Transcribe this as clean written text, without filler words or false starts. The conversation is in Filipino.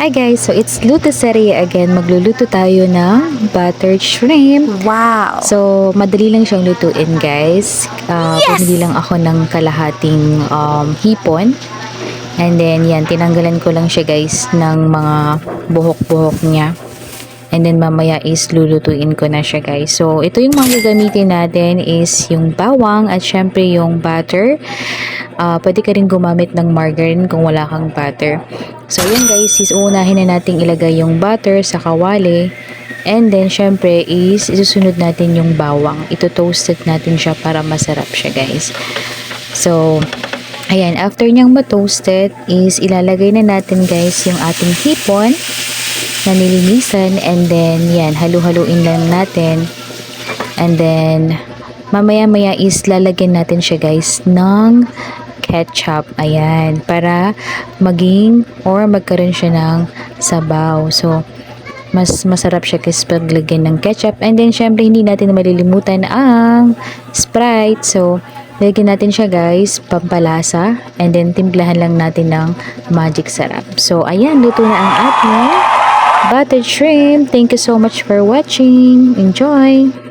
Hi guys, so it's Luto Serie again. Magluluto tayo ng buttered shrimp. Wow! So, madali lang siyang lutuin guys. Bumili lang ako ng kalahating hipon. And then, yan, tinanggalan ko lang siya guys ng mga buhok-buhok niya. And then, mamaya is lulutuin ko na siya guys. So, ito yung mga gagamitin natin is yung bawang at syempre yung butter. Pwede ka rin gumamit ng margarine kung wala kang butter. So, yun guys, is uunahin na natin ilagay yung butter sa kawali. And then, syempre is isusunod natin yung bawang. Ito-toasted natin siya para masarap siya guys. So, ayan, after niyang ma-toasted is ilalagay na natin guys yung ating hipon na nilinisan. And then, yan, halu-haluin lang natin. And then, mamaya-maya is lalagyan natin siya guys ng ketchup. Ayan, para maging or magkaroon siya ng sabaw. So, mas masarap siya kasi paglagyan ng ketchup. And then, syempre, hindi natin malilimutan ang Sprite. So, lagyan natin siya guys, pampalasa. And then, timplahan lang natin ng magic sarap. So, ayan, luto na ang ating buttered shrimp. Thank you so much for watching. Enjoy!